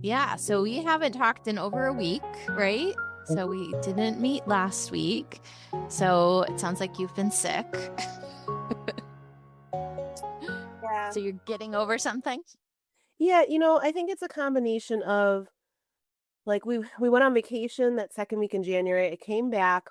Yeah, so we haven't talked in over a week, right? So we didn't meet last week. So it sounds like you've been sick. Yeah. So you're getting over something? Yeah, I think it's a combination of like we went on vacation that second week in January. I came back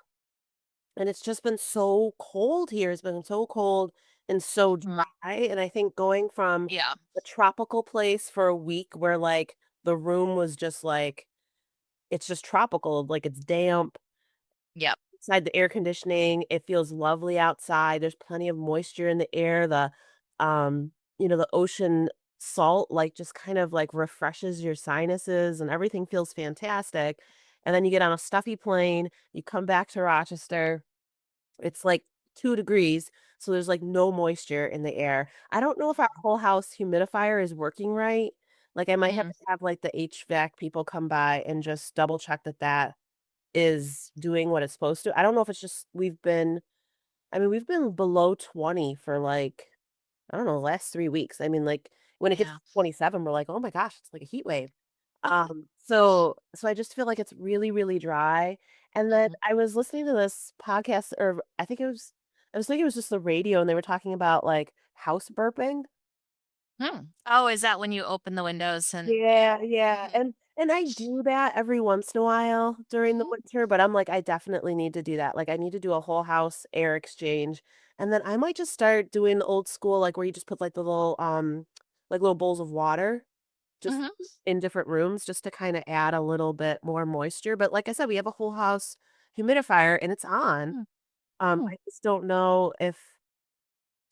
and it's just been so cold here. It's been so cold and so Mhm. dry. And I think going from Yeah. a tropical place for a week where like the room was just like it's just tropical, like it's damp, Yep. inside the air conditioning, it feels lovely outside, there's plenty of moisture in the air, the ocean salt, like, just kind of, like, refreshes your sinuses and everything feels fantastic, and then you get on a stuffy plane, you come back to Rochester, it's, like, 2 degrees, so there's, like, no moisture in the air. I don't know if our whole house humidifier is working right, like, I might have Mm, to have, like, the HVAC people come by and just double check that that is doing what it's supposed to. I don't know if it's just we've been below 20 for, like, I don't know, the last 3 weeks. I mean, like, when it gets yeah. to 27, we're like, "Oh my gosh, it's like a heat wave." So I just feel like it's really, really dry, and then Mhm. I was listening to this podcast, or I was thinking it was just the radio, and they were talking about, like, house burping. Hmm. Oh, is that when you open the windows and yeah. Yeah, yeah, Mhm. and I do that every once in a while during the Mhm. winter, but I'm like, I definitely need to do that, like, I need to do a whole house air exchange, and then I might just start doing the old school, like, where you just put, like, the little, like, little bowls of water just Mhm. in different rooms just to kinda add a little bit more moisture, but like I said, we have a whole house humidifier and it's on. Mm, mm. I just don't know if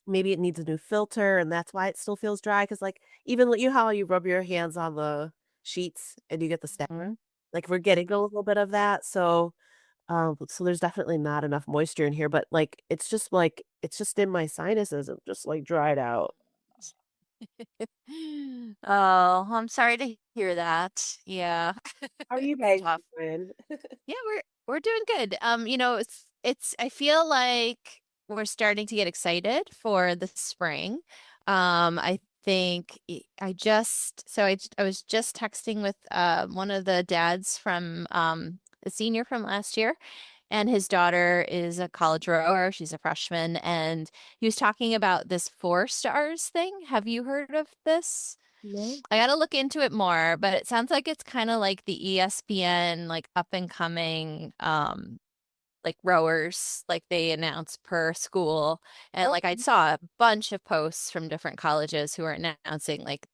maybe it needs a new filter, and that's why it still feels dry. Cause like, even you how you rub your hands on the sheets and you get the Mhm. stain? Like, we're getting a little bit of that, so there's definitely not enough moisture in here, but, like, it's just in my sinuses, I'm just, like, dried out. Oh, I'm sorry to hear that. Yeah. How are you It's guys tough. doing? Yeah, we're doing good. It's I feel like we're starting to get excited for the spring. I think I was just texting with one of the dads from the senior from last year, and his daughter is a college rower. She's a freshman, and he was talking about this 4 stars thing. Have you heard of this? No? I gotta look into it more, but it sounds like it's kind of like the ESPN, like up and coming, like rowers, like they announce per school. And Oh, like I saw a bunch of posts from different colleges who are announcing like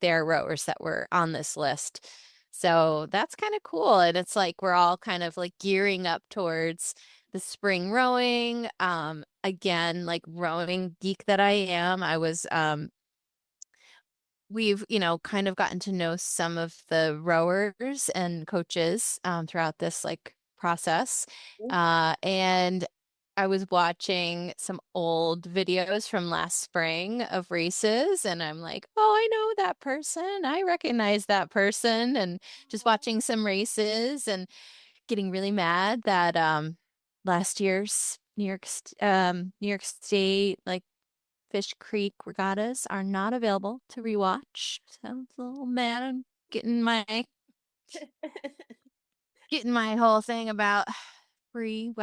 their rowers that were on this list. So that's kind of cool. And it's like we're all kind of like gearing up towards the spring rowing. Again, like rowing geek that I am, we've, kind of gotten to know some of the rowers and coaches throughout this like process. And I was watching some old videos from last spring of races, and I'm like, oh, I know that person. I recognize that person. And just watching some races and getting really mad that last year's New York State like Fish Creek regattas are not available to rewatch. So I was a little mad. I'm getting my whole thing about free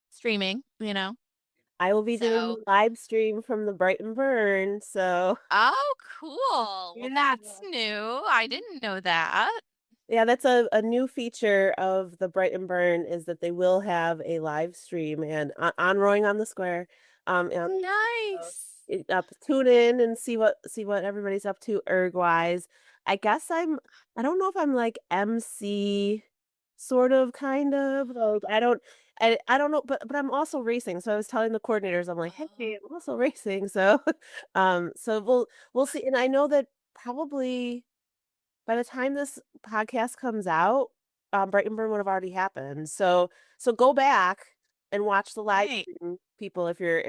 streaming, I will be doing So, the live stream from the Brighton Burn, so oh, cool. Well, yeah. that's new. I didn't know that. Yeah, that's a new feature of the Brighton Burn is that they will have a live stream and on Rowing on the Square. And so Nice. tune in and see what everybody's up to erg-wise. I guess I don't know if I'm like MC sort of kind of. I don't know, but I'm also racing. So I was telling the coordinators, I'm like, hey, I'm also racing. So so we'll see. And I know that probably by the time this podcast comes out, Brighton Burn would have already happened. So go back and watch the live Right. stream, people, if you're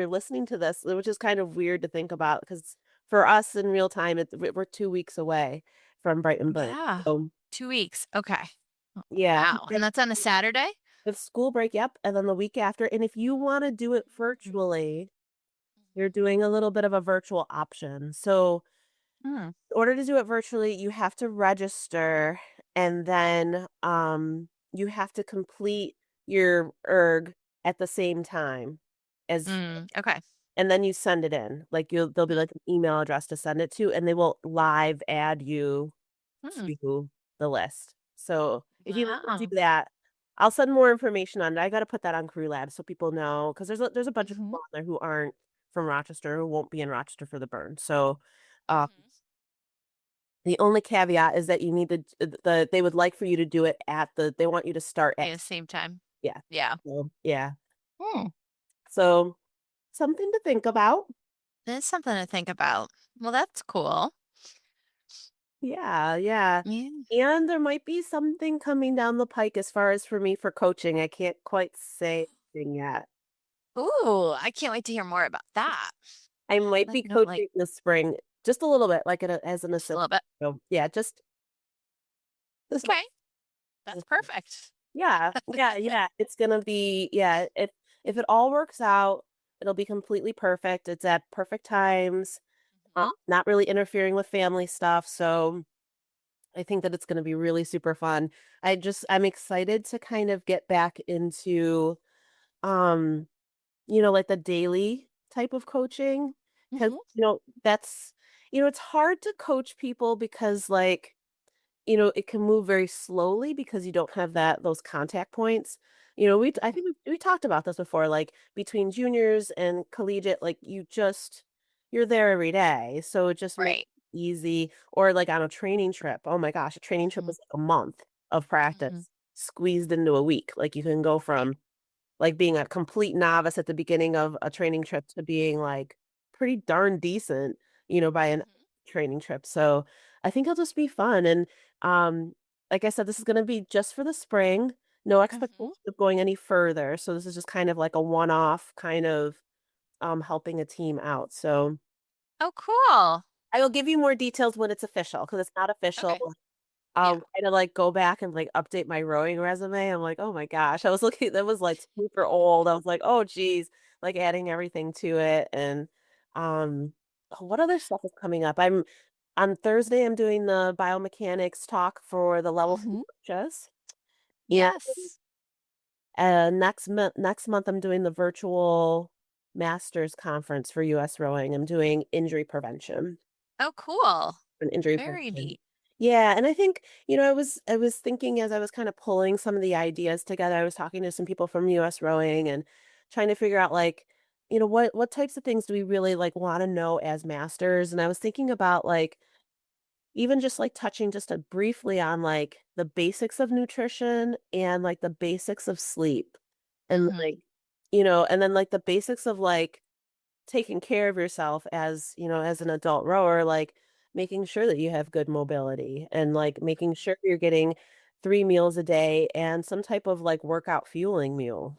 listening to this, which is kind of weird to think about because for us in real time, we're 2 weeks away from Brighton Burn. Yeah. So 2 weeks. Okay. yeah, Wow. And that's on a Saturday? it's school break, yep, and then the week after. And if you want to do it virtually, you're doing a little bit of a virtual option. So Hmm. In order to do it virtually, you have to register and then you have to complete your erg at the same time as Okay. and then you send it in. Like there'll be like an email address to send it to and they will live add you Hmm. to the list. So if you want to do Wow. that, I'll send more information on it. I got to put that on Crew Lab so people know because there's a bunch of Hmm. people on there who aren't from Rochester who won't be in Rochester for the burn. So uh, Hmm. the only caveat is that you need they would like for you to do it at they want you to start At at the same time. yeah. Yeah. So, yeah. Hmm. So something to think about. That's something to think about. Well, that's cool. Yeah, yeah. Yeah. And there might be something coming down the pike as far as for me for coaching. I can't quite say anything yet. Ooh, I can't wait to hear more about that. I might Like, be no, like coaching this spring just a little bit, like as an just a assistant. little bit. So yeah, just Okay, that's perfect. yeah, yeah, yeah. It's gonna be yeah. If it all works out, it'll be completely perfect. It's at perfect times. Hmm. Not really interfering with family stuff. So I think that it's gonna be really super fun. I'm excited to kind of get back into um like the daily type of coaching because Hmm. that's it's hard to coach people because like it can move very slowly because you don't have those contact points. I think we talked about this before, like between juniors and collegiate, like you're there every day. So it just makes Right. it easy. Or like on a training trip. Oh my gosh, a training trip Hmm. was like a month of Hmm. practice squeezed into a week. Like you can go Right. from like being a complete novice at the beginning of a training trip to being like pretty darn decent, by an Hmm. training trip. So I think it'll just be fun. And um, like I said, this is going to be just for the spring, no expectation Hmm. of going any further. So this is just kind of like a one-off kind of helping a team out. So Oh, cool. I will give you more details when it's official because it's not Okay. official. Yeah. I'll kind of like go back and like update my rowing resume. I'm like, oh my gosh, I was looking, that was like super old. I was like, oh geez, like adding everything to it. And um, what other stuff is coming up? I'm on Thursday, I'm doing the biomechanics talk for the level three Hmm. coaches. And Yes. next month, I'm doing the virtual masters conference for US rowing. I'm doing injury prevention Oh, cool. and injury Very prevention. neat. Yeah, and I think, I was thinking as I was kind of pulling some of the ideas together, I was talking to some people from US Rowing and trying to figure out like, what types of things do we really like want to know as masters? And I was thinking about like even just like touching just a briefly on like the basics of nutrition and like the basics of sleep and Hmm. like, and then like the basics of like taking care of yourself as, as an adult rower, like making sure that you have good mobility and like making sure you're getting 3 meals a day and some type of like workout fueling meal.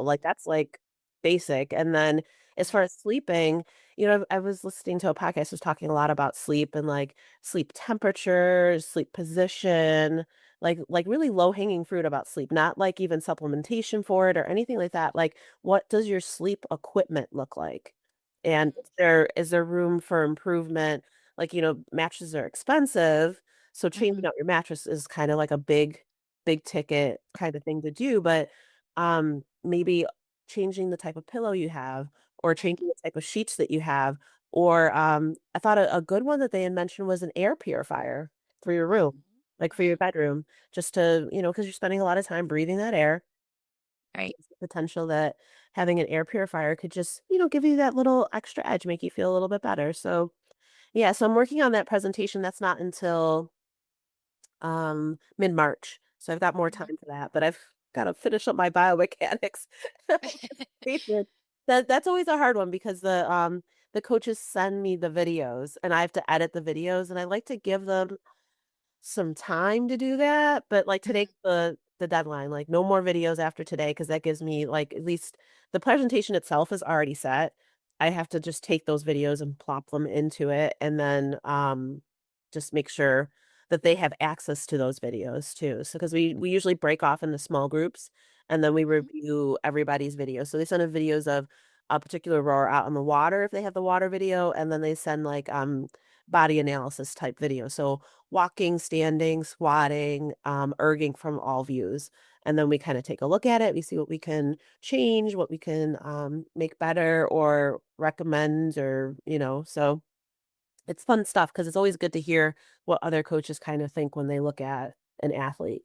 Like that's like basic. And then as far as sleeping, I was listening to a podcast was talking a lot about sleep and like sleep temperature, sleep position, like really low hanging fruit about sleep, not like even supplementation for it or anything like that. Like what does your sleep equipment look like? And is there room for improvement? Like, mattresses are expensive, so changing Hmm. out your mattress is kind of like a big ticket kind of thing to do, but maybe changing the type of pillow you have or changing the type of sheets that you have or I thought a good one that they had mentioned was an air purifier for your room, like for your Hmm. bedroom, just to, because you're spending a lot of time breathing that air Right. potential that having an air purifier could just, give you that little extra edge, make you feel a little bit better. So, yeah, so I'm working on that presentation. That's not until mid-March. So I've got more Hmm. time for that, but I've got to finish up my biomechanics. Preparation. That's always a hard one because the coaches send me the videos and I have to edit the videos and I like to give them some time to do that, but, like, today Hmm. the deadline, like, no more videos after today because that gives me, like, at least the presentation itself is already set. I have to just take those videos and plop them into it and then, just make sure that they have access to those videos too. So because we usually break off into small groups, and then we Hmm. review everybody's videos. So they send us videos of a particular rower out on the water if they have the water video, and then they send, like, body analysis type video. So walking, standing, squatting, erging from all views. And then we kind of take a look at it. We see what we can change, what we can make better or recommend, or, so it's fun stuff because it's always good to hear what other coaches kind of think when they look at an athlete,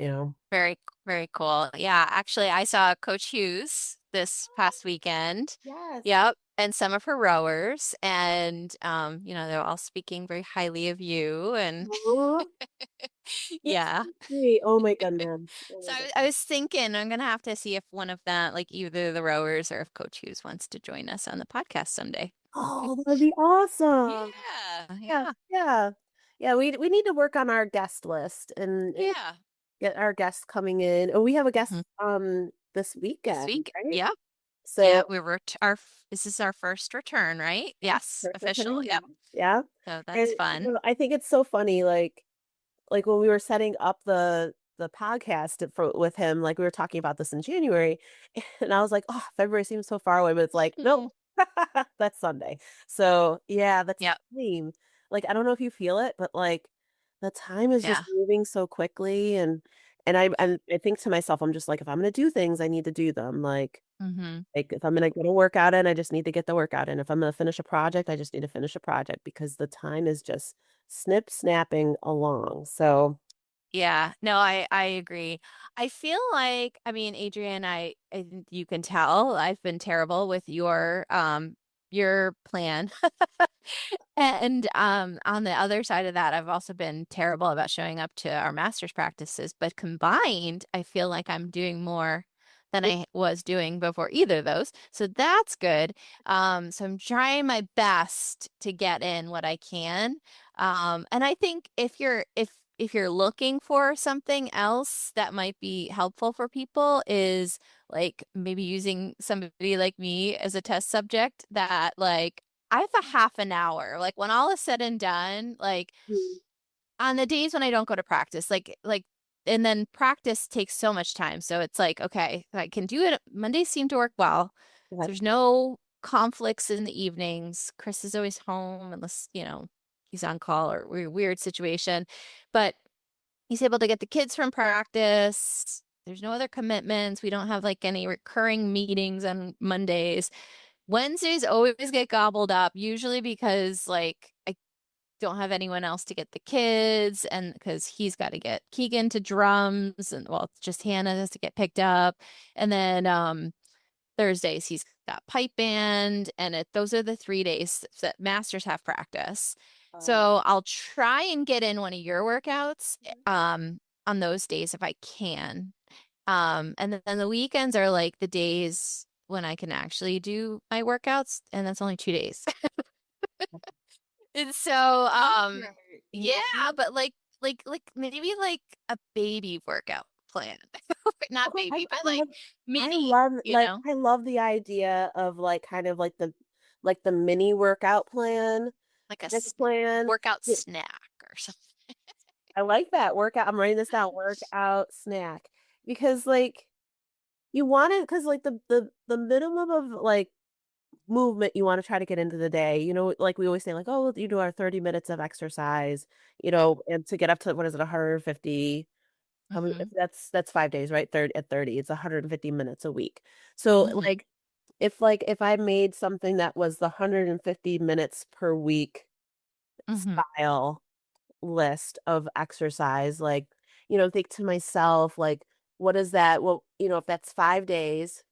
you know? Very, very cool. Yeah, actually, I saw Coach Hughes this past weekend. Yes. Yep, and some of her rowers, and they're all speaking very highly of you, and Aw, that's yeah. so sweet. Oh my goodness. Oh So my I goodness. was thinking I'm gonna have to see if one of them, like either the rowers or if Coach Hughes wants to join us on the podcast someday. Oh, that'd be awesome. Yeah, Yeah, yeah, yeah. Yeah, we need to work on our guest list and yeah. get our guests coming in. Oh, we have a guest Mhm. this This weekend, week, right? yeah, yeah. So This is our first return, right? yeah, Yes, first official. return Yep. guest. Yeah. So And that's fun. I think it's so funny, like when we were setting up the podcast for with him, like we were talking about this in January, and I was like, "Oh, February seems so far away," but it's like, nope, Mhm. that's Sunday. So yeah, that's Yep. time. Like I don't know if you feel it, but like the time is just Yeah. moving so quickly, and I think to myself, I'm just like, if I'm gonna do things, I need to do them. Hmm. Like if I'm gonna get a workout in, I just need to get the workout in. If I'm gonna finish a project, I just need to finish a project because the time is just snapping along. So Yeah, no, I agree. I feel like, I mean, Adrian, I think you can tell I've been terrible with your plan. And on the other side of that, I've also been terrible about showing up to our master's practices, but combined, I feel like I'm doing more than I was doing before either of those. So that's good. So I'm trying my best to get in what I can. And I think if you're looking for something else that might be helpful for people is like maybe using somebody like me as a test subject that like I have a half an hour. Like when all is said and done, like mm, on the days when I don't go to practice, and then practice takes so much time. So it's like, okay, I can do it. Mondays seem to work well. that There's no conflicts in the evenings. Chris is always home unless, he's on call or weird situation. But he's able to get the kids from practice. There's no other commitments. We don't have like any recurring meetings on Mondays. Wednesdays always get gobbled up, usually because like I don't have anyone else to get the kids and because he's got to get Keegan to drums and well, it's just Hannah has to get picked up. And then Thursdays he's got pipe band and those are the 3 days that masters have practice. uh, So I'll try and get in one of your workouts mhm. on those days if I can. And then the weekends are like the days when I can actually do my workouts, and that's only 2 days. And so, Right, yeah, but like maybe like a baby workout plan. Not Okay, baby, but like I mini, love I love the idea of like kind of like the mini workout plan, like a fitness plan. workout Yeah, snack or something. I like that workout. I'm writing this down. Workout snack because like you want it because like the minimum of like movement you want to try to get into the day. Like we always say, like, oh, you do our 30 minutes of exercise, Yeah. and to get up to what is it, 150. How many if Hmm. that's 5 days, right? 30 at 30, it's 150 minutes a week. So, Hmm. if I made something that was the 150 minutes per week Hmm. style list of exercise, like, think to myself, like, what is that? Well, if that's 5 days,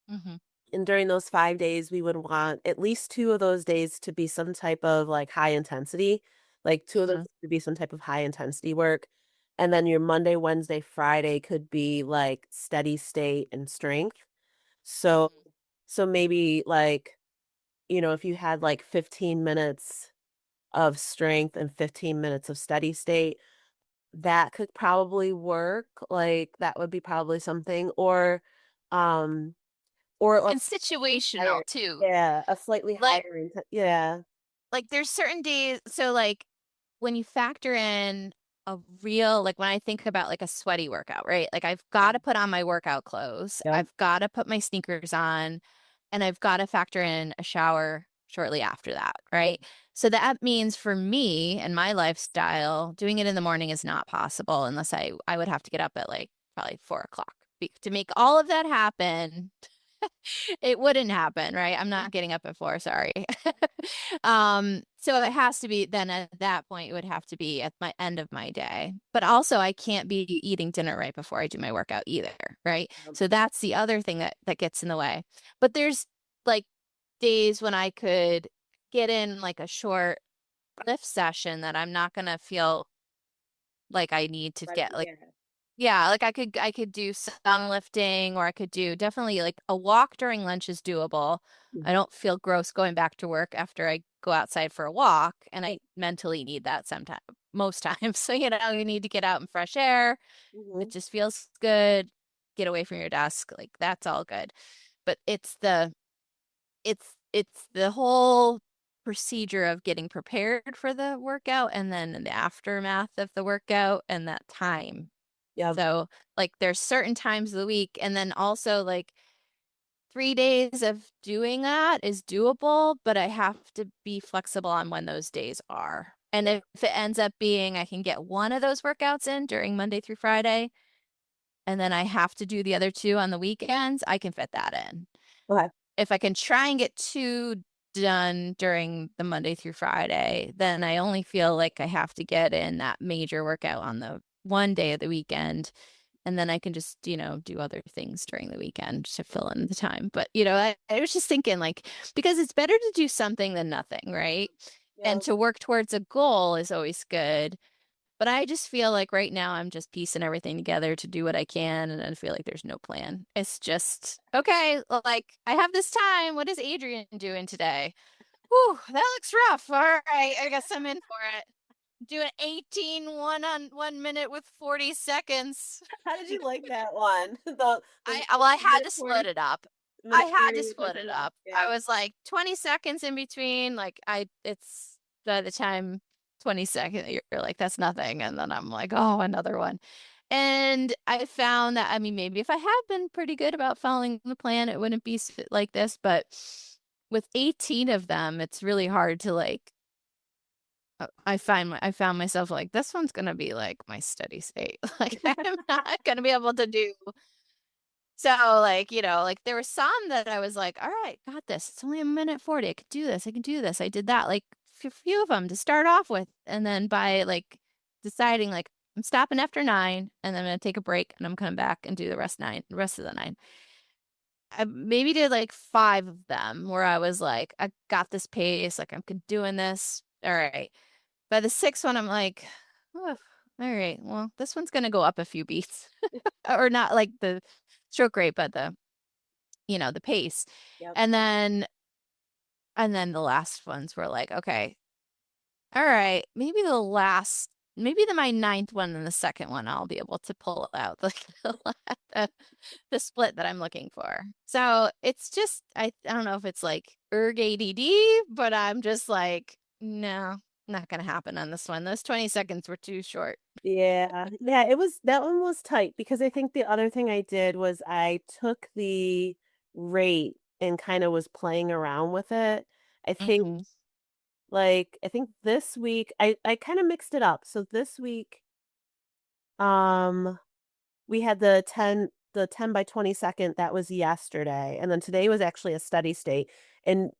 Hmm. and during those 5 days, we would want at least 2 of those days to be some type of, like, high intensity, like, 2 of those Hmm. to be some type of high intensity work, and then your Monday, Wednesday, Friday could be, like, steady state and strength. So maybe, like, if you had, like, 15 minutes of strength and 15 minutes of steady state, that could probably work, like, that would be probably something, um, or And let's higher. situational too. Yeah, a slightly Like higher yeah. like there's certain days, so like when you factor in a real like when I think about like a sweaty workout, right? Like I've got to put on my workout clothes. Yep. I've got to put my sneakers on and I've got to factor in a shower shortly after that, right? So that means for me and my lifestyle, doing it in the morning is not possible unless I would have to get up at like probably 4 o'clock to make all of that happen. It wouldn't happen, right? I'm not getting up at 4, sorry. So it has to be then at that point, it would have to be at my end of my day. But also I can't be eating dinner right before I do my workout either, right? So that's the other thing that gets in the way. But there's like days when I could get in like a short lift session that I'm not gonna feel like I need to Right. get like Yeah. yeah, like I could do some lifting or I could do definitely like a walk during lunch is doable. I Mhm. don't feel gross going back to work after I go outside for a walk, and I mentally need that sometimes, most times. So, you need to get out in fresh air. It Mhm. just feels good. Get away from your desk. Like that's all good. But it's the whole procedure of getting prepared for the workout and then the aftermath of the workout and that time. Yep. So, like, there's certain times of the week, and then also like 3 days of doing that is doable, but I have to be flexible on when those days are. And if it ends up being I can get one of those workouts in during Monday through Friday, and then I have to do the other two on the weekends, I can fit that in. Okay. If I can try and get two done during the Monday through Friday, then I only feel like I have to get in that major workout on the one day of the weekend. And then I can just, do other things during the weekend to fill in the time. But, I was just thinking, like, because it's better to do something than nothing, right? And Yep. to work towards a goal is always good. But I just feel like right now I'm just piecing everything together to do what I can, and I feel like there's no plan. It's just, okay, like I have this time. What is Adrien doing today? Whew, that looks rough. All right, I guess I'm in for it. Doing 18 on 1 minute with 40 seconds. How did you like that one? The I had minute to split 40 it up. I minute had 40 to with split it up. I yeah. was like 20 seconds in between. Like it's by the time 20 seconds, you're like, that's nothing. And then I'm like, oh, another one. And I found that, I mean, maybe if I had been pretty good about following the plan, it wouldn't be like this. But with 18 of them, it's really hard to like, I found myself like, this one's going to be like my steady state. Like, I'm not going to be able to do so, like, like there were some that I was like, all right, got this. It's only a minute 40. I could do this. I can do this. I did that, like a few of them to start off with. And then by like deciding, like, I'm stopping after 9 and then I'm going to take a break and I'm coming back and do the rest of the 9. I maybe did like 5 of them where I was like, I got this pace. Like, I'm doing this. All right. By the 6th one, I'm like, oh, all right, well, this one's going to go up a few beats or not like the stroke rate, but the pace. Yep. And then the last ones were like, okay, all right, maybe my ninth one and the second one I'll be able to pull out the, the split that I'm looking for. So it's just I don't know if it's like ADD, but I'm just like, no, not gonna happen on this one. Those 20 seconds were too short. Yeah. Yeah, it was that one was tight because I think the other thing I did was I took the rate and kind of was playing around with it. I think Hmm. I think this week I kind of mixed it up. So this week um we had the 10 by 20 second that was yesterday, and then today was actually a steady state, and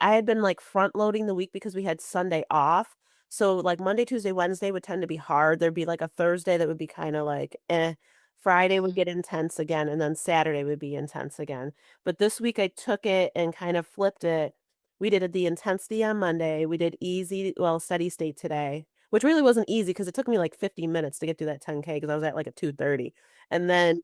I had been, like, front loading the week because we had Sunday off, so, like, Monday, Tuesday, Wednesday would tend to be hard, there'd be, like, a Thursday that would be kinda like, "Eh," Friday would Hmm. get intense again, and then Saturday would be intense again, but this week I took it and kind of flipped it. We did the intensity on Monday, we did steady state today, which really wasn't easy because it took me, like, 50 minutes to get through that 10K because I was at, like, a 2:30. And then,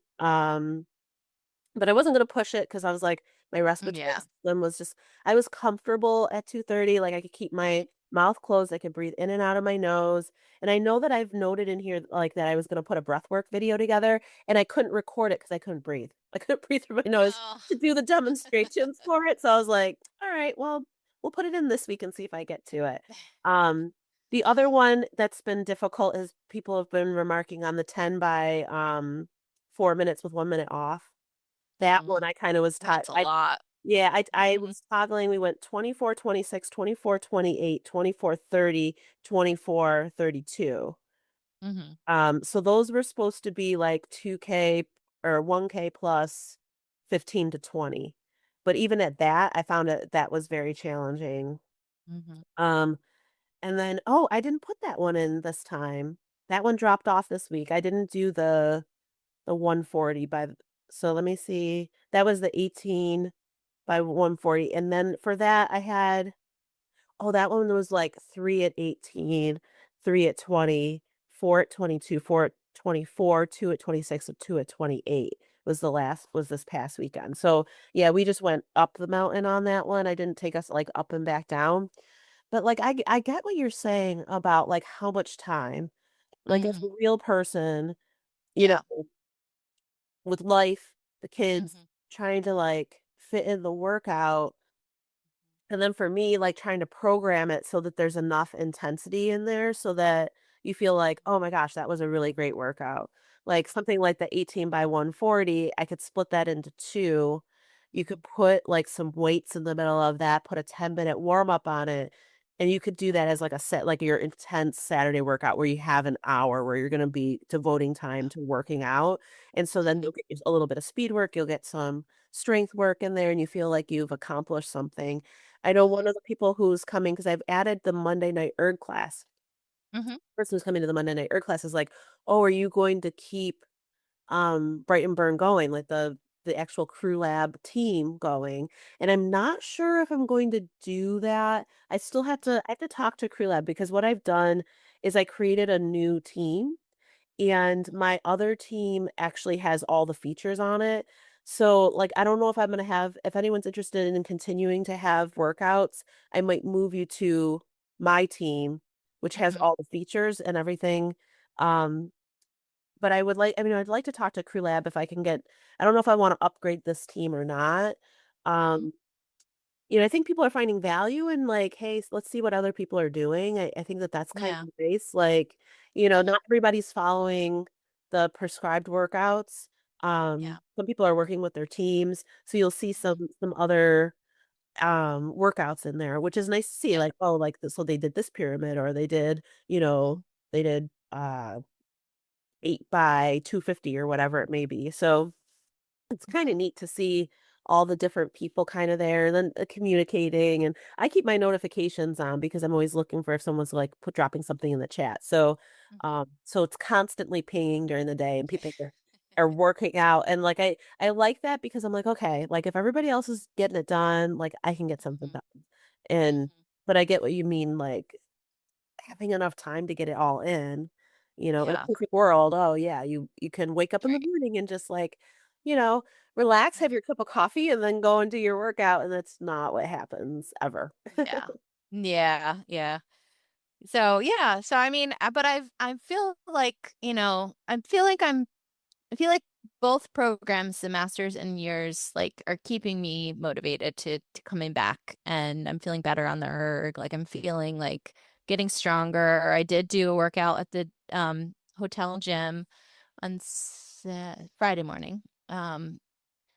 but I wasn't gonna push it because I was like, my respiratory Yeah. system was just I was comfortable at 2:30, like, I could keep my mouth closed, I could breathe in and out of my nose, and I know that I've noted in here, like, that I was gonna put a breathwork video together, and I couldn't record it because I couldn't breathe. I couldn't breathe through my nose Oh. to do the demonstrations for it, so I was like, "Alright, well, we'll put it in this week and see if I get to it." Um, the other one that's been difficult is people have been remarking on the 10 by, 4 minutes with 1 minute off. That one Mm, I kinda was ti that's a lot. Yeah, I Hmm. was toggling. We went 24, 26, 24, 28, 24, 30, 24, 32. Hmm. So those were supposed to be like 2K or 1K plus 15 to 20. But even at that, I found that was very challenging. Hmm. Um, and then, oh, I didn't put that one in this time. That one dropped off this week. I didn't do the 140 so let me see. That was the 18 by 140. And then for that, I had, oh, that one was like 3 at 18, 3 at 20, 4 at 22, 4 at 24, 2 at 26, and 2 at 28 was this past weekend. So yeah, we just went up the mountain on that one. I didn't take us like up and back down. But like I get what you're saying about like how much time, like as a Hmm. real person, you know, Yeah. with life, the kids, Hmm. trying to like fit in the workout. And then for me, like trying to program it so that there's enough intensity in there so that you feel like, oh my gosh, that was a really great workout. Like something like the 18 by 140, I could split that into two. You could put like some weights in the middle of that, put a 10-minute warm up on it. And you could do that as like a set, like your intense Saturday workout where you have an hour where you're going to be devoting time to working out. And so then Hmm. you'll get a little bit of speed work, you'll get some strength work in there, and you feel like you've accomplished something. I know one Hmm. of the people who's coming because I've added the Monday night erg class. Hmm. Person who's coming to the Monday night erg class is like, "Oh, are you going to keep Bright and Burn going, like the actual crew lab team going?" And I'm not sure if I'm going to do that. I have to talk to crew lab because what I've done is I created a new team and my other team actually has all the features on it. So, like, I don't know if I'm gonna have if anyone's interested in continuing to have workouts, I might move you to my team, which has Hmm. all the features and everything. Um, but I mean, I'd like to talk to Crew Lab if I can get I don't know if I want to upgrade this team or not. Hmm. Um, I think people are finding value in like, hey, let's see what other people are doing. I think that that's kind Yeah. of nice. Like, Hmm. not everybody's following the prescribed workouts. Yeah. Some people are working with their teams, so you'll see Hmm. some other workouts in there, which is nice to see. Yeah. Like, oh, like this, so they did this pyramid, or Hmm. they did 8 by 250 or whatever it may be. So it's kinda neat to see all the different people kinda there, and then, communicating, and I keep my notifications on because I'm always looking for if someone's, like, dropping something in the chat, so, Hmm. so it's constantly pinging during the day, and people are working out, and, like, I like that because I'm like, "Okay, like, if everybody else is getting it done, like, I can get something Hmm. done." And Hmm. but I get what you mean, like, having enough time to get it all in a Yeah. perfect world, oh, yeah, you can wake up in the Right. morning and just, like, you know, relax, have Hmm. your cup of coffee, and then go and do your workout, and that's not what happens ever. Yeah. Yeah. Yeah. So yeah, so I mean, but I feel like, I feel like both programs, the masters and yours, like are keeping me motivated to coming back, and I'm feeling better on the erg. Like I'm feeling like getting stronger. I did do a workout at the hotel gym on Friday morning.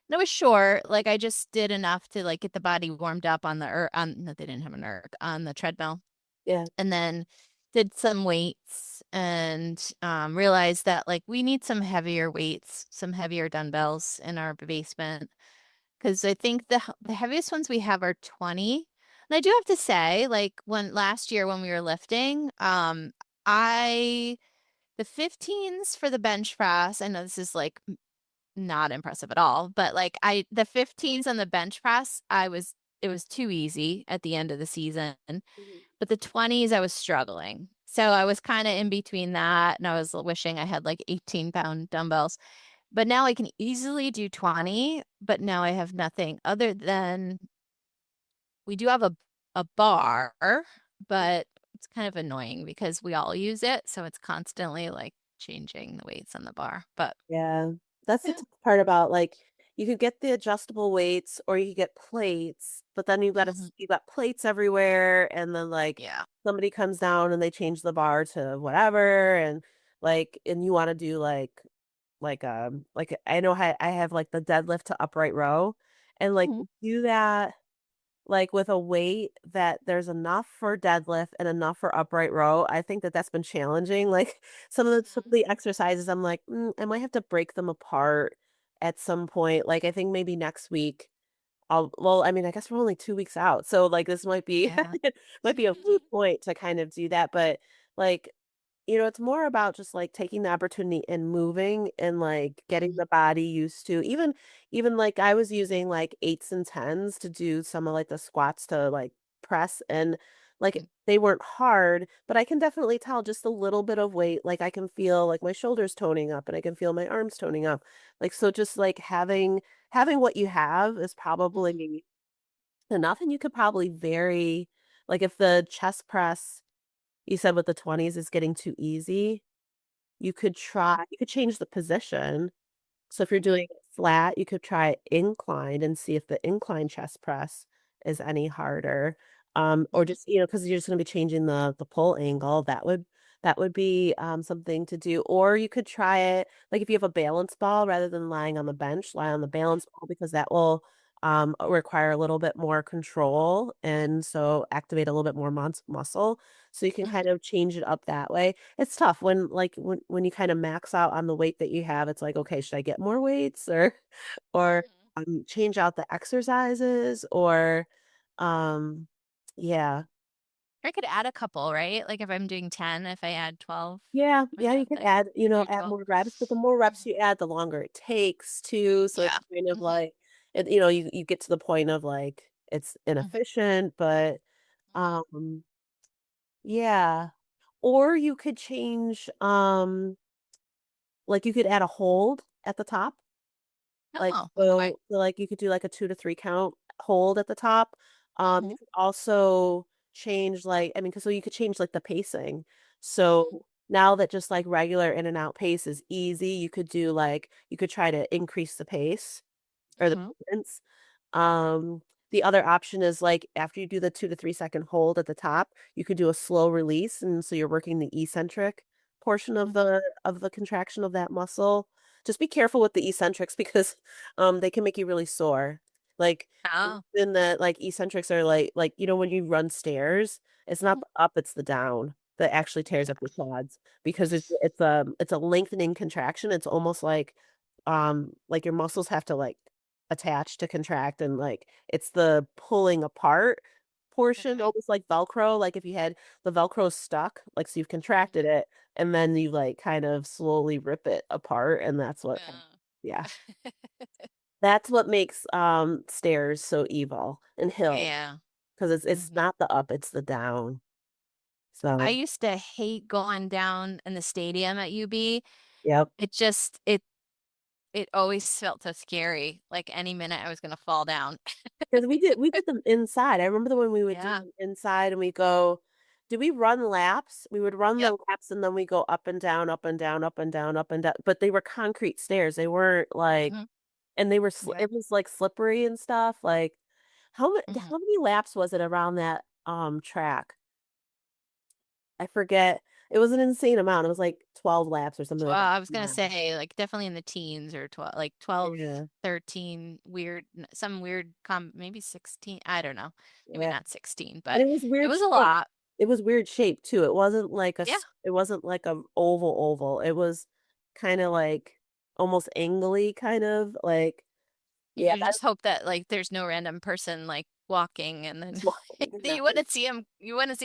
And it was short. Like I just did enough to like get the body warmed up on the no, they didn't have an erg on the treadmill, Yeah. and then did some weights and realized that like we need some heavier weights, some heavier dumbbells in our basement because I think the heaviest ones we have are 20. And I do have to say, like when last year when we were lifting, I the 15s for the bench press. I know this is like not impressive at all, but like the 15s on the bench press, it was too easy at the end of the season. Mhm. But the 20s, I was struggling. So I was kind of in between that. And I was wishing I had like 18-pound dumbbells. But now I can easily do 20. But now I have nothing other than we do have a bar, but it's kind of annoying because we all use it. So it's constantly like changing the weights on the bar. But Yeah. That's the yeah. tough part about, like, you could get the adjustable weights or you could get plates, but then Hmm. you've got plates everywhere, and then, like, Yeah. somebody comes down and they change the bar to whatever, and you wanna do, like I know I have, like, the deadlift to upright row, and, like, Mhm. do that, like, with a weight that there's enough for deadlift and enough for upright row. I think that that's been challenging, like, some of Mhm. the exercises, I'm like, I might have to break them apart at some point." Like, I think maybe next week I mean, I guess we're only 2 weeks out, so, like, this might be Yeah. might be a moot point to kind of do that, but, like, it's more about just, like, taking the opportunity and moving and, like, getting Mhm. the body used to even, like, I was using, like, 8s and 10s to do some of, like, the squats to, like, press, and, like, Mhm. they weren't hard, but I can definitely tell just a little bit of weight, like, I can feel, like, my shoulders toning up, and I can feel my arms toning up. Like, so just, like, having what you have is Mhm. probably enough, and you could probably vary, like, if the chest press you said with the 20s is getting too easy, you could change the position. So if you're Mhm. doing it flat, you could try inclined and see if the incline chest press is any harder. Or Mhm. just, because you're just gonna be changing the pull angle, that would be, something to do. Or you could try it like, if you have a balance ball rather than lying on the bench, lie on the balance ball because that will, require a little bit more control, and so activate a little bit more muscle, so you can Mhm. kind of change it up that way. It's tough when, like, when you kinda max out on the weight that you have, it's like, "Okay, should I get more weights or or, Mhm. change out the exercises?" Or, um yeah. I could add a couple, right? Like, if I'm doing 10, if I add 12 Yeah, or yeah, you can something, or add 12. more reps, but the more reps Mhm. you add, the longer it takes too, so it's Yeah. kind of Mhm. like you get to the point of, like, it's Mhm. inefficient, but, Mhm. um, yeah. Or you could change, like, you could add a hold at the top. Like, Oh, okay. like, you could do, like, a 2 to 3 count hold at the top. You Mhm. could also change, like I mean, 'cause so you could change, like, the pacing. Mhm. So, now that just, like, regular in and out pace is easy, you could try to increase the pace or the Mhm. cadence. Um, the other option is, like, after you do the 2 to 3-second hold at the top, you could do a slow release, and so you're working the eccentric portion of Mhm. the contraction of that muscle. Just be careful with the eccentrics because, they can make you really sore. Like, Oh. in that, like, eccentrics are like, when you run stairs, it's not Mhm. the up, it's the down that actually tears up your quads because it's a lengthening contraction. It's almost like your muscles have to, like, attach to contract, and, like, it's the pulling apart portion, Okay. almost like Velcro, like, if you had the Velcro stuck, like, so you've contracted Mhm. it, and then you, like, kind of slowly rip it apart, and that's what Uh. yeah. That's what makes, stairs so evil and hills, Yeah. 'cause it's Mhm. not the up, it's the down. I So, used to hate going down in the stadium at UB. yep. It just it always felt so scary, like any minute I was gonna fall down. 'Cause we did them inside. I remember the when we would do Yeah. them inside and we go do we run laps? We would run Yep. the laps and then we go up and down, up and down, up and down, up and down, but they were concrete stairs. They weren't like Mhm. and they were Okay. it was, like, slippery and stuff, like, Mhm. how many laps was it around that, track? I forget. It was an insane amount. It was, like, 12 laps or something like that. I was gonna Yeah. say, like, definitely in the teens or 12, like 12, Yeah. 13, weird some weird maybe 16, I don't know. Maybe Yeah. not 16, And but it was it weird was a shape. lot. It was weird shape too. Yeah. It wasn't like a oval. It was kinda like almost angly kind of like yeah, You that just hope that, like, there's no random person, like, walking and then was walking and nothing. you wouldn't see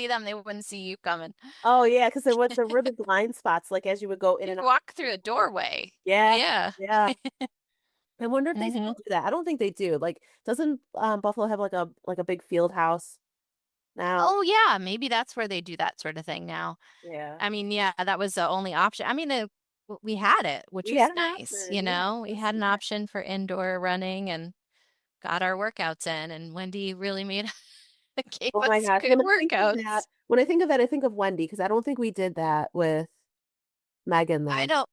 them, they wouldn't see you coming. Oh, yeah, 'cause there were the blind spots, like, as you would go in You'd and out walk of through a the doorway. Yeah, Yeah. yeah. I wonder if they still Mhm. do that. I don't think they do. Like, doesn't, Buffalo have like a big field house now? Oh, yeah, maybe that's where they do that sort of thing now. Yeah. I mean, yeah, that was the only option. I mean, we had it, which We was had an nice, option, yeah, we that's had an yeah. option for indoor running and got our workouts in, and Wendy really made gave Oh my us gosh, good workouts. when I think of Wendy, because I don't think we did that with Megan I then. don't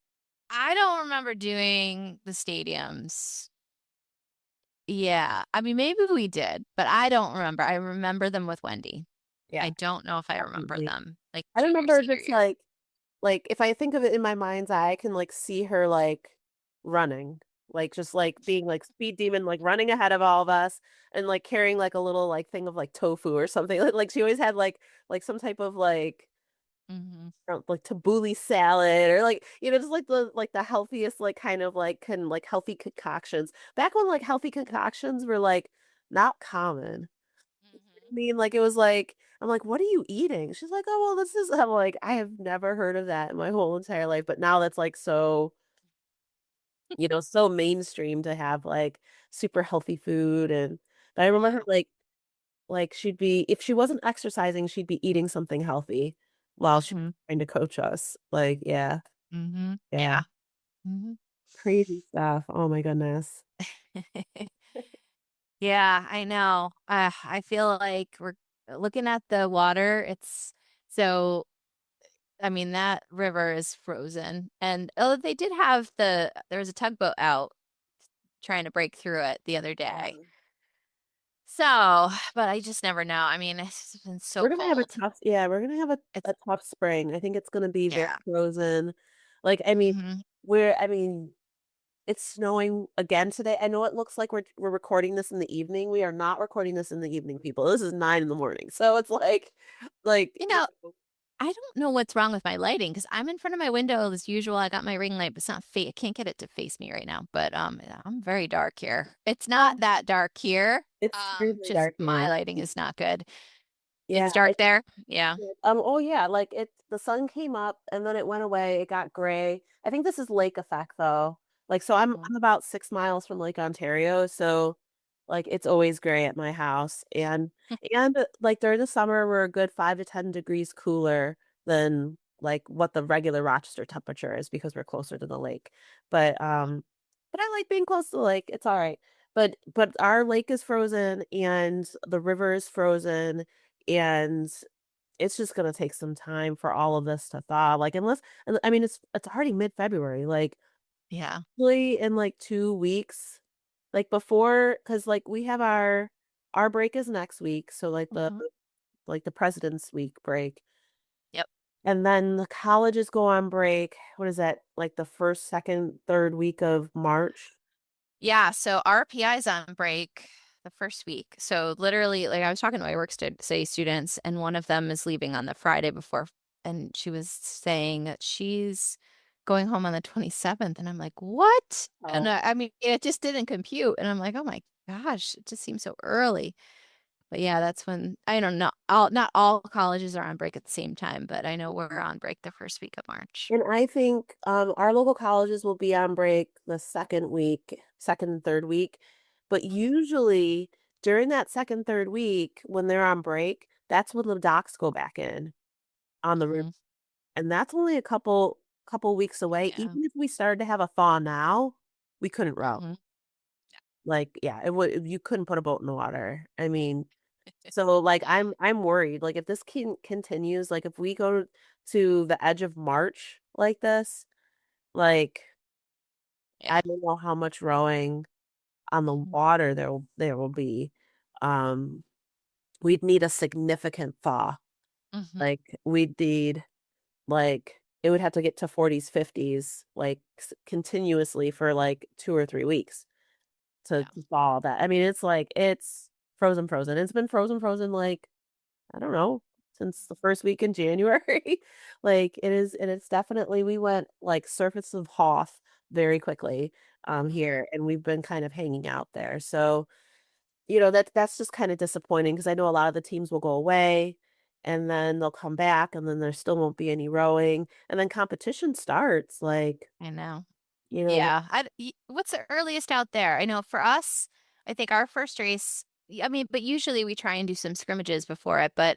I don't remember doing the stadiums. Yeah, I mean, maybe we did, but I don't remember. I remember them with Wendy. Yeah, I don't know if I remember definitely. them, like, I junior, remember senior just, year. like, if I think of it in my mind's eye, I can, like, see her, like, running. like just like being like speed demon, like running ahead of all of us and like carrying like a little like thing of like tofu or something. Like she always had like some type of Mm-hmm. like tabbouleh salad or like just like the healthiest like kind of like like healthy concoctions. Back when like healthy concoctions were like not common. I Mm-hmm. mean, like it was like I'm like, what are you eating? She's like, oh well, this is. I'm like, I have never heard of that in my whole entire life, but now that's like so so mainstream to have like super healthy food and. But I remember her Yeah. like she'd be if she wasn't exercising, she'd be eating something healthy while she Mm-hmm. was trying to coach us. Like, yeah, Mm-hmm. yeah, Yeah. Mm-hmm. crazy stuff. Oh my goodness. Yeah, I know. I feel like we're looking at the water. It's so, I mean, that river is frozen. And oh, they did have there was a tugboat out trying to break through it the other Yeah. day. So, but I just never know. I mean, it's been so We're gonna have a cold. tough, yeah, we're gonna have It's, a tough spring. I think it's gonna be very yeah. frozen. Like, I mean, Hmm. I mean, it's snowing again today. I know it looks like we're recording this in the evening. We are not recording this in the evening, people. This is 9 in the morning. So it's like, You know, I don't know what's wrong with my lighting because I'm in front of my window as usual. I got my ring light, but it's not I can't get it to face me right now. But yeah, I'm very dark here. It's yeah, not that dark here. it's extremely Just dark my here. lighting is not good. Yeah, It's dark there. Yeah. Oh yeah, like the sun came up and then it went away. It got gray. I think this is lake effect though. Like so Hmm. I'm about 6 miles from Lake Ontario, so like it's always gray at my house. And like during the summer we're a good 5 to 10 degrees cooler than like what the regular Rochester temperature is because we're closer to the lake. But um but I like being close to the lake. It's all right. But our lake is frozen and the river is frozen and it's just gonna take some time for all of this to thaw. Like unless I mean it's already mid-February. Like Yeah. really in like 2 weeks. Like before, because like we have our break is next week. So Hmm. like the President's Week break. Yep. And then the colleges go on break. What is that? Like the first, second, third week of March. Yeah. So our PI is on break the first week. So literally, like I was talking to my study students, and one of them is leaving on the Friday before, and she was saying that she's going home on the 27th. And I'm like, what? And Oh. I mean, it just didn't compute. And I'm like, oh my gosh, it just seems so early. But yeah, that's when I don't know. Not all colleges are on break at the same time, but I know we're on break the first week of March. And I think our local colleges will be on break the second week, second and third week. But usually during that second, third week, when they're on break, that's when the docks go back in on the river. Hmm. And that's only a couple weeks away. Yeah. Even if we started to have a thaw now, we couldn't row. Hmm. Like, yeah, it would you couldn't put a boat in the water. I mean, so like I'm worried. Like if this continues, like if we go to the edge of March like this, like I Yeah. don't know how much rowing on the Hmm. water there will be. Um, we'd need a significant thaw. Hmm. Like we'd need like it would have to get to 40s, 50s, like continuously for like 2 or 3 weeks Yeah. to thaw that. I mean, it's like it's frozen, frozen. It's been frozen, frozen like I don't know, since the first week in January. Like it is definitely we went like surface of Hoth very quickly Hmm. here and we've been kind of hanging out there. So, that's just kind of disappointing because I know a lot of the teams will go away and then they'll come back and then there still won't be any rowing and then competition starts like, I know. you know, Yeah. What's the earliest out there? I know for us, I think our first race, I mean, but usually we try and do some scrimmages before it, but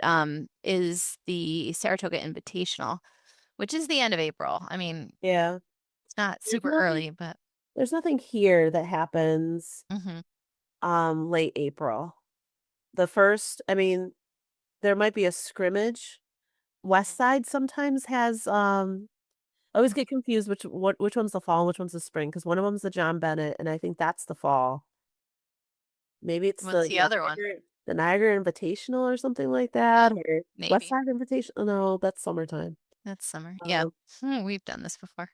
is the Saratoga Invitational, which is the end of April. I mean, yeah. it's not There's super nothing early, but there's nothing here that happens hmm. late April. The first, I mean, there might be a scrimmage. West Side sometimes has I always get confused which one's the fall and which one's the spring because one of them's the John Bennett and I think that's the fall. Maybe it's What's the other one? The Niagara Invitational or something like that or West Maybe. Side Invitational. No, that's summertime. That's summer. Yeah. Um, We've done this before.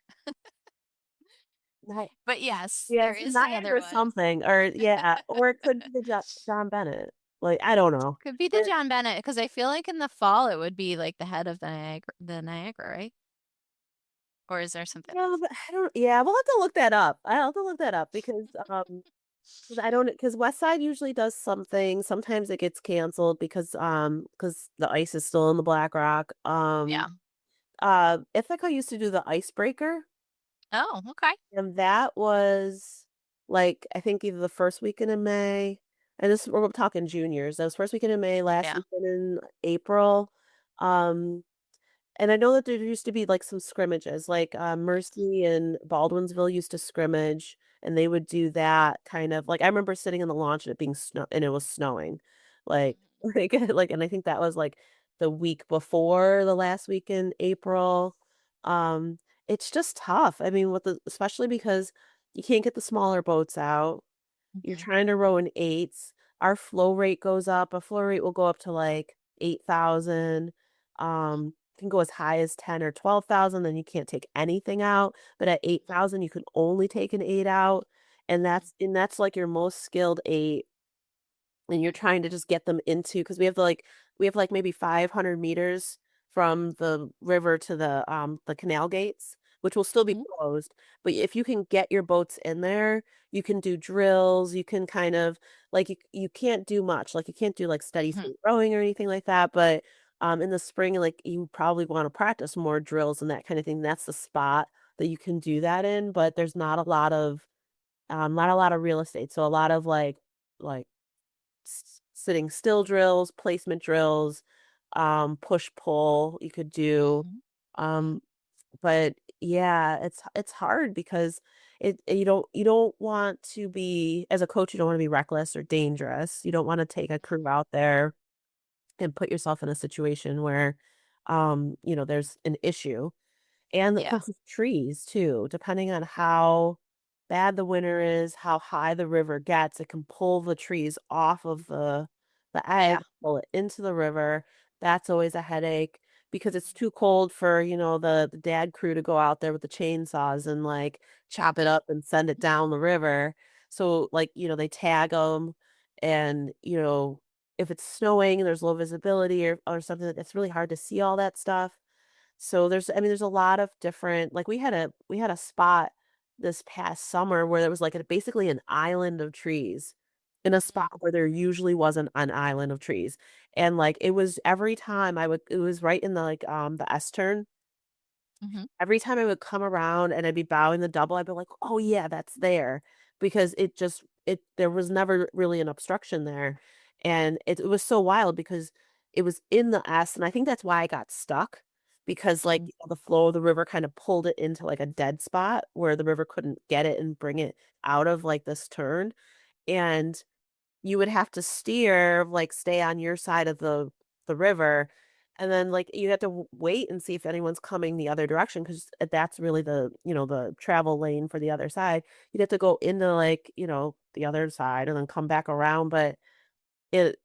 Ni But yes, yeah, there it's is another Niagara one. something, or yeah, or it could be the John Bennett. Like, I don't know. Could be the But John Bennett because I feel like in the fall it would be like the head of the Niagara, right? Or is there something yeah, else? but I don't yeah, we'll have to look that up. I'll have to look that up because, 'cause I don't because West Side usually does something. Sometimes it gets canceled because the ice is still in the Black Rock. Yeah. Ithaca used to do the Icebreaker, Oh, okay. and that was, like, I think either the first weekend in May, and this we're talking juniors. That was first weekend in May, last Yeah. weekend in April. Um And I know that there used to be, like, some scrimmages, like, Mercy and Baldwinsville used to scrimmage, and they would do that kind of like, I remember sitting in the launch and it being snow and it was snowing. Like Mhm. like, and I think that was, like, the week before the last week in April. Um, it's just tough. I mean, with the especially because you can't get the smaller boats out. You're Mhm. trying to row in 8s. Our flow rate goes up. Our flow rate will go up to, like, 8,000, can go as high as 10 or 12,000, then you can't take anything out, but at Mhm. 8,000, you can only take an 8 out, and that's, like, your most skilled 8, and you're trying to just get them into because we have, like, maybe 500 meters from the river to the canal gates, which will still be Mhm. closed, but if you can get your boats in there, you can do drills, you can kind of like, you can't do much, like, you can't do, like, steady Mhm. state rowing or anything like that, but, in the spring, like, you probably wanna practice more drills and that kinda thing, that's the spot that you can do that in, but there's not a lot of real estate, so a lot of, like sitting still drills, placement drills, push pull you could do. Mhm. Um, but yeah, it's hard because you don't want to be as a coach, you don't want to be reckless or dangerous. You don't want to take a crew out there and put yourself in a situation where there's an issue. And the Yeah. plus with trees too, depending on how bad the winter is, how high the river gets, it can pull the trees off of the edge, Yeah. pull it into the river. That's always a headache because it's too cold for, the dad crew to go out there with the chainsaws and like chop it up and send it down the river. So like, they tag them and, if it's snowing and there's low visibility or something, it's really hard to see all that stuff. So there's a lot of different like we had a spot this past summer where there was like basically an island of trees in a spot Mhm. where there usually wasn't an island of trees. And like it was every time it was right in the S turn. Mhm. Every time I would come around and I'd be bowing the double, I'd be like, "Oh, yeah, that's there," because there was never really an obstruction there, and it was so wild because it was in the S, and I think that's why I got stuck because, like, Mhm. the flow of the river kinda pulled it into, like, a dead spot where the river couldn't get it and bring it out of, like, this turn, and you would have to steer, like, stay on your side of the river, and then, like, you have to wait and see if anyone's coming the other direction because that's really the travel lane for the other side. You'd have to go into, like, the other side and then come back around, but it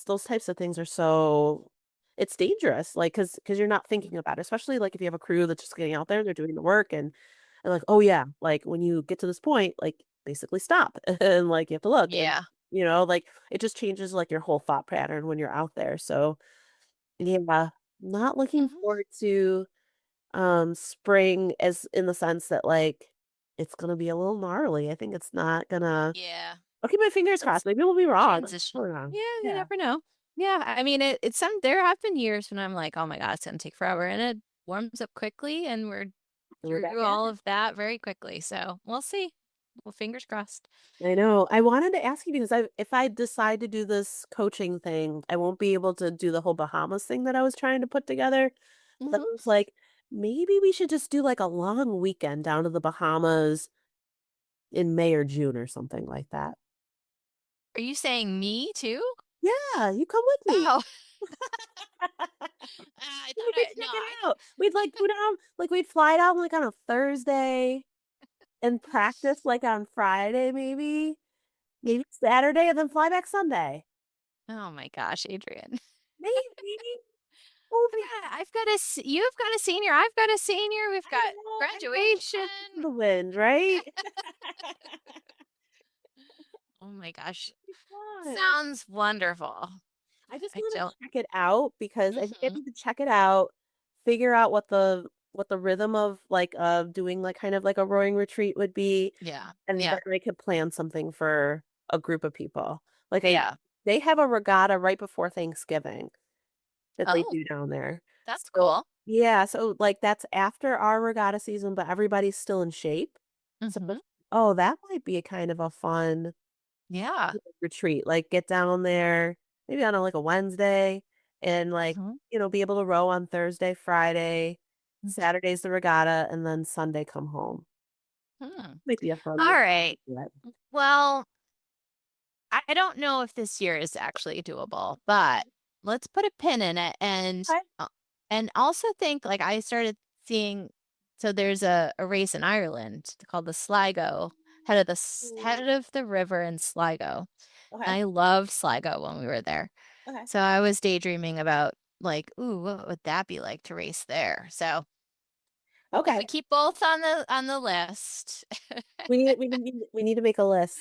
those types of things are so it's dangerous, like, because 'cause you're not thinking about it, especially, like, if you have a crew that's just getting out there, they're doing the work, and like, "Oh, yeah," like, when you get to this point, like, basically stop, and, like, you have to look, and, Yeah. like, it just changes, like, your whole thought pattern when you're out there, so, yeah, not looking Mhm. forward to, spring as in the sense that, like, it's gonna be a little gnarly, I think it's not gonna Yeah. I'll keep my fingers crossed, It's maybe we'll be wrong. transition. Totally wrong. Yeah, you Yeah. never know. Yeah, I mean, it's some there have been years when I'm like, "Oh my god, it's gonna take forever," and it warms up quickly, and we're And we're back through at all it. of that very quickly, so we'll see. Well, fingers crossed. I know. I wanted to ask you because if I decide to do this coaching thing, I won't be able to do the whole Bahamas thing that I was trying to put together. But then Mhm. I was like, maybe we should just do like a long weekend down to the Bahamas in May or June or something like that. Are you saying me too? Yeah, you come with me. Oh, I We thought could I no, check it I out. We'd like go down, like we'd fly down like on a Thursday and practice like on Friday, maybe Saturday, and then fly back Sunday. oh my gosh, Adrian. Maybe. Oh, you've got a senior, I've got a senior, we've I got know, I know, graduation. caution to the wind, right? Oh my gosh. Fun. Sounds wonderful. I just I wanna don't. check it out because I think I Hmm. need to check it out, figure out what the rhythm of, like, doing, like, kind of like a rowing retreat would be, Yeah. and Yeah. then I could plan something for a group of people. Like, I Yeah. they have a regatta right before Thanksgiving that they Oh, do down there. that's So cool. yeah, so, like, that's after our regatta season, but everybody's still in shape. So Hmm. oh, that might be a kind of a fun Yeah. retreat, like, get down there, maybe on a, like, a Wednesday and, like, Hmm. be able to row on Thursday, Friday, Hmm. Saturday's the regatta, and then Sunday come home. Hmm. Might be a fun All way right. to do it. Well, I don't know if this year is actually doable, but let's put a pin in it Okay. and also think like I started seeing so there's a race in Ireland called the Sligo, Ooh. head of the river in Sligo. Okay, And I loved Sligo when we were there. okay. So I was daydreaming about like, ooh, what would that be like to race there? So if we Okay. keep both on the list, We need to make a list.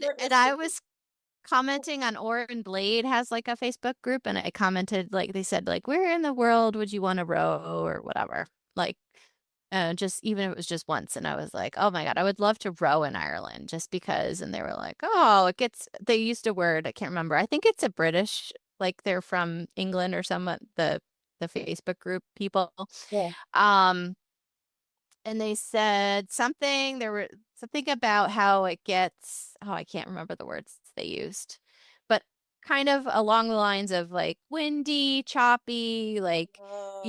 Short and list I of was commenting on Oregon Blade has like a Facebook group, and I commented like they said like where in the world would you want to row or whatever, like just even if it was just once, and I was like, oh my God, I would love to row in Ireland just because, and they were like, oh, it gets they used a word I can't remember. I think it's a British, like they're from England or some the Facebook group people. yeah. Um, and they said something there were something about how it gets oh I can't remember the words they used but kind of along the lines of like windy choppy like Oh,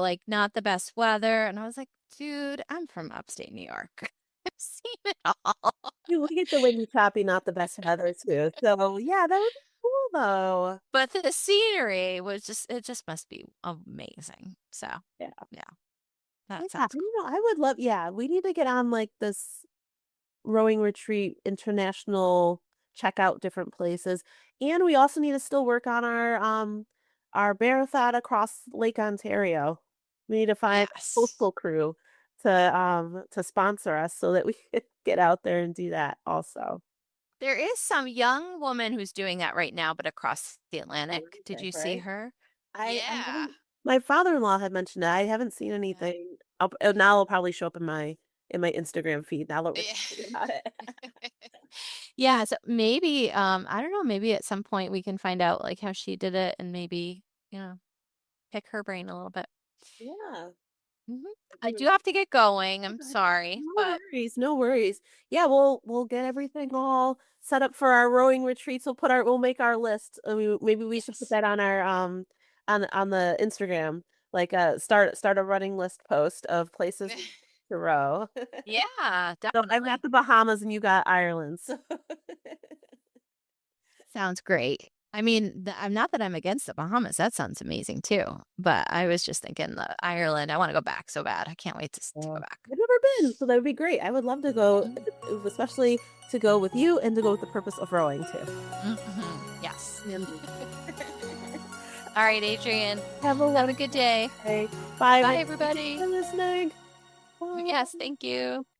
like not the best weather and I was like dude I'm from upstate New York I've seen it all we get the windy choppy, not the best weather too. So yeah, that would be cool though. but the scenery was just it just must be amazing so Yeah. yeah that Yeah, sounds cool. I would love yeah, we need to get on like this rowing retreat international, check out different places. And we also need to still work on our marathon across Lake Ontario. We need to find a Yes. coastal crew to sponsor us so that we can get out there and do that also. There is some young woman who's doing that right now, but across the Atlantic. Did Atlantic, you see right? her? I Yeah. haven't my father-in-law had mentioned it. I haven't seen Yeah. anything. Now it'll probably show up in my Instagram feed now that we're Yeah. talking about it. Yeah, so maybe I don't know, maybe at some point we can find out like how she did it and maybe, you know, pick her brain a little bit. Yeah. Hmm. I I think it do would have to get going. I'm okay. sorry, No but worries, no worries. Yeah, we'll get everything all set up for our rowing retreats. We'll make our list. Maybe we should put yes. that on our on the Instagram. Like start a running list post of places to row. Yeah, So I've got definitely. the Bahamas and you got Ireland. So Sounds great. I mean, I'm not that I'm against the Bahamas. That sounds amazing too. But I was just thinking the Ireland. I want to go back so bad. I can't wait to go back. I've never been, so that would be great. I would love to go, Mhm. especially to go with you and to go with the purpose of rowing too. Mhm. Yes. And All right, Adrian. have a Have a wonderful good day. day. Bye, Bye, everybody. Thank you everybody. for listening. Yes, Bye. thank you.